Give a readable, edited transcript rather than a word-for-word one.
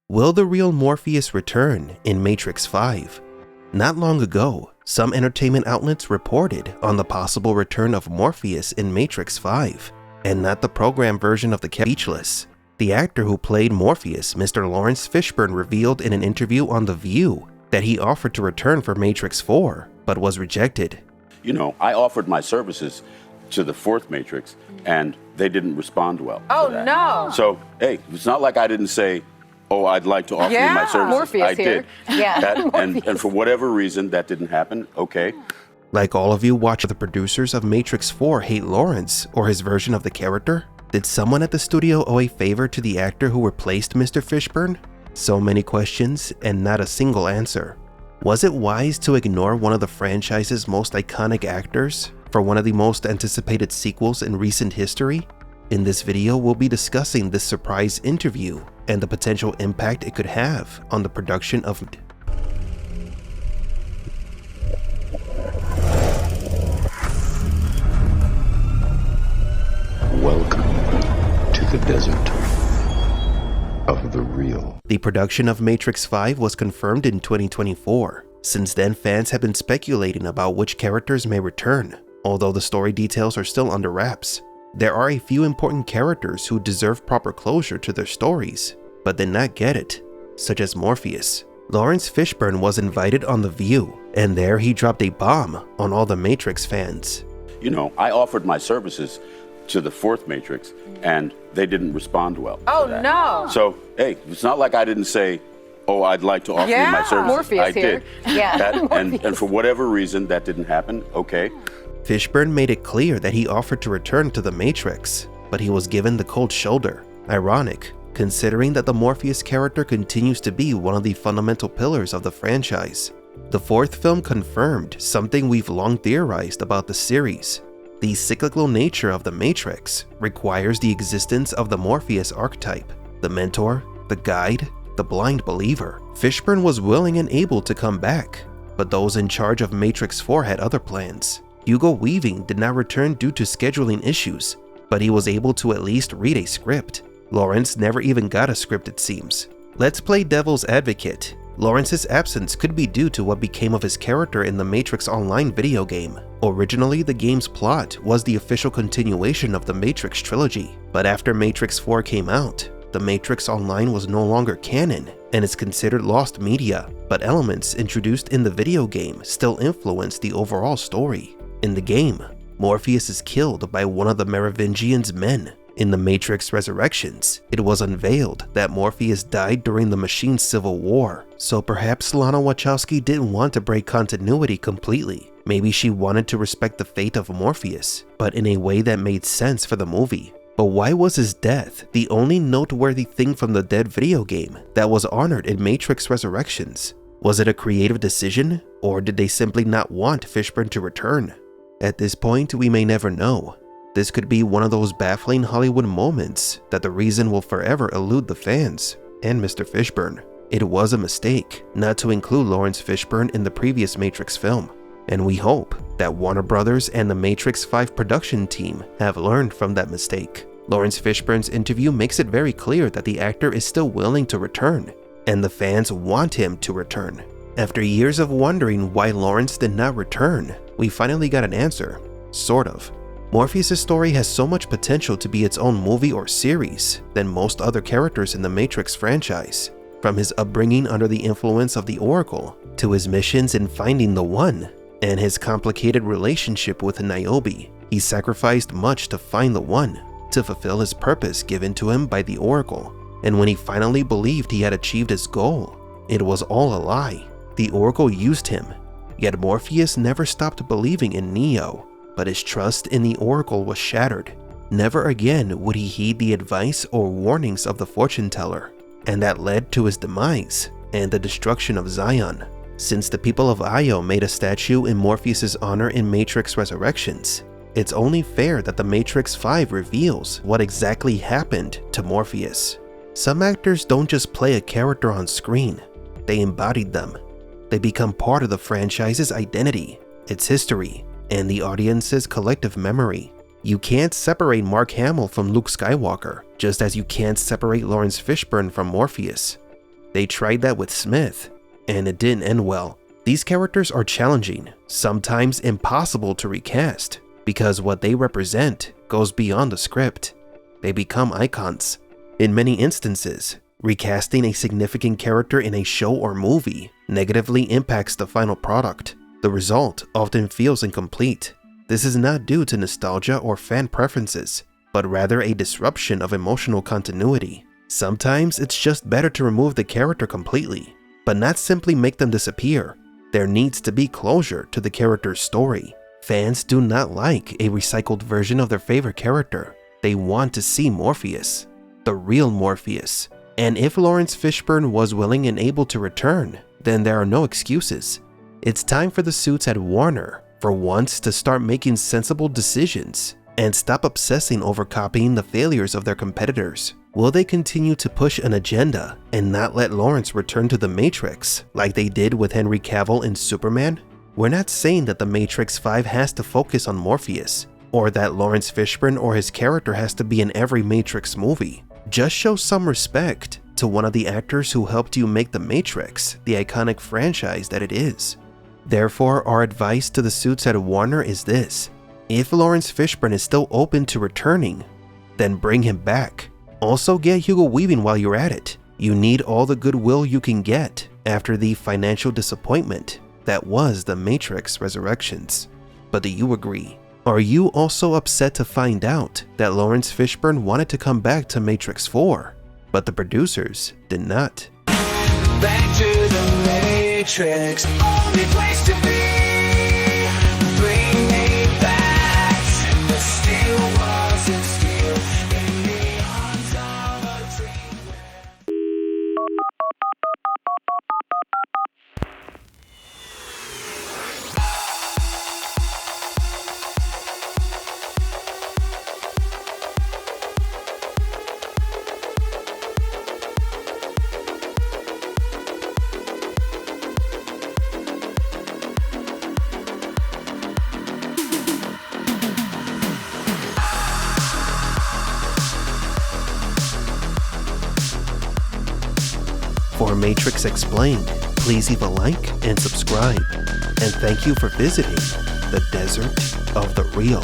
Will the real Morpheus return in Matrix 5? Not long ago, some entertainment outlets reported on the possible return of Morpheus in Matrix 5, and not the program version of the Speechless. The actor who played Morpheus, Mr. Lawrence Fishburne, revealed in an interview on The View that he offered to return for Matrix 4, but was rejected. You know, I offered my services to the fourth Matrix, and they didn't respond well. Oh, to that. no. So, hey, it's not like I didn't say, oh, I'd like to offer you my services. Morpheus I here. did. Yeah. And for whatever reason, that didn't happen. Okay. Like all of you watch, the producers of Matrix 4 hate Lawrence or his version of the character? Did someone at the studio owe a favor to the actor who replaced Mr. Fishburne? So many questions and not a single answer. Was it wise to ignore one of the franchise's most iconic actors for one of the most anticipated sequels in recent history? In this video, we'll be discussing this surprise interview and the potential impact it could have on the production of Welcome to the desert of the real. The production of Matrix 5 was confirmed in 2024. Since then, fans have been speculating about which characters may return, although the story details are still under wraps. There are a few important characters who deserve proper closure to their stories, but did not get it, such as Morpheus. Lawrence Fishburne was invited on The View, and there he dropped a bomb on all the Matrix fans. You know, I offered my services to the fourth Matrix, and they didn't respond well. Oh, to that. no. So, hey, it's not like I didn't say, oh, I'd like to offer you my services. Morpheus I here. did. Yeah. And for whatever reason, that didn't happen. Okay. Fishburne made it clear that he offered to return to the Matrix, but he was given the cold shoulder. Ironic, considering that the Morpheus character continues to be one of the fundamental pillars of the franchise. The fourth film confirmed something we've long theorized about the series. The cyclical nature of the Matrix requires the existence of the Morpheus archetype, the mentor, the guide, the blind believer. Fishburne was willing and able to come back, but those in charge of Matrix 4 had other plans. Hugo Weaving did not return due to scheduling issues, but he was able to at least read a script. Lawrence never even got a script, it seems. Let's play devil's advocate. Lawrence's absence could be due to what became of his character in the Matrix Online video game. Originally, the game's plot was the official continuation of the Matrix trilogy, but after Matrix 4 came out, the Matrix Online was no longer canon and is considered lost media, but elements introduced in the video game still influence the overall story. In the game, Morpheus is killed by one of the Merovingian's men. In the Matrix Resurrections, it was unveiled that Morpheus died during the Machine's civil war, so perhaps Lana Wachowski didn't want to break continuity completely. Maybe she wanted to respect the fate of Morpheus, but in a way that made sense for the movie. But why was his death the only noteworthy thing from the Dead video game that was honored in Matrix Resurrections? Was it a creative decision, or did they simply not want Fishburne to return? At this point, we may never know. This could be one of those baffling Hollywood moments that the reason will forever elude the fans and Mr. Fishburne. It was a mistake not to include Lawrence Fishburne in the previous Matrix film, and we hope that Warner Brothers and the Matrix 5 production team have learned from that mistake. Lawrence Fishburne's interview makes it very clear that the actor is still willing to return, and the fans want him to return. After years of wondering why Lawrence did not return, we finally got an answer, sort of. Morpheus' story has so much potential to be its own movie or series than most other characters in the Matrix franchise. From his upbringing under the influence of the Oracle, to his missions in finding the One, and his complicated relationship with Niobe, he sacrificed much to find the One, to fulfill his purpose given to him by the Oracle. And when he finally believed he had achieved his goal, it was all a lie. The Oracle used him, yet Morpheus never stopped believing in Neo. But his trust in the Oracle was shattered. Never again would he heed the advice or warnings of the fortune teller, and that led to his demise and the destruction of Zion. Since the people of Io made a statue in Morpheus' honor in Matrix Resurrections, it's only fair that the Matrix 5 reveals what exactly happened to Morpheus. Some actors don't just play a character on screen, they embodied them. They become part of the franchise's identity, its history, and the audience's collective memory. You can't separate Mark Hamill from Luke Skywalker, just as you can't separate Lawrence Fishburne from Morpheus. They tried that with Smith, and it didn't end well. These characters are challenging, sometimes impossible to recast, because what they represent goes beyond the script. They become icons. In many instances, recasting a significant character in a show or movie negatively impacts the final product. The result often feels incomplete. This is not due to nostalgia or fan preferences, but rather a disruption of emotional continuity. Sometimes it's just better to remove the character completely, but not simply make them disappear. There needs to be closure to the character's story. Fans do not like a recycled version of their favorite character. They want to see Morpheus, the real Morpheus. And if Lawrence Fishburne was willing and able to return, then there are no excuses. It's time for the suits at Warner, for once, to start making sensible decisions and stop obsessing over copying the failures of their competitors. Will they continue to push an agenda and not let Lawrence return to the Matrix like they did with Henry Cavill in Superman? We're not saying that the Matrix 5 has to focus on Morpheus, or that Lawrence Fishburne or his character has to be in every Matrix movie. Just show some respect to one of the actors who helped you make the Matrix the iconic franchise that it is. Therefore, our advice to the suits at Warner is this: if Lawrence Fishburne is still open to returning, then bring him back. Also, get Hugo Weaving while you're at it. You need all the goodwill you can get after the financial disappointment that was The Matrix Resurrections. But do you agree? Are you also upset to find out that Lawrence Fishburne wanted to come back to Matrix 4, but the producers did not? Back to the Matrix, only place to be. Bring me back. The steel wasn't steel in the arms of a dream. For Matrix Explained, please leave a like and subscribe. And thank you for visiting the Desert of the Real.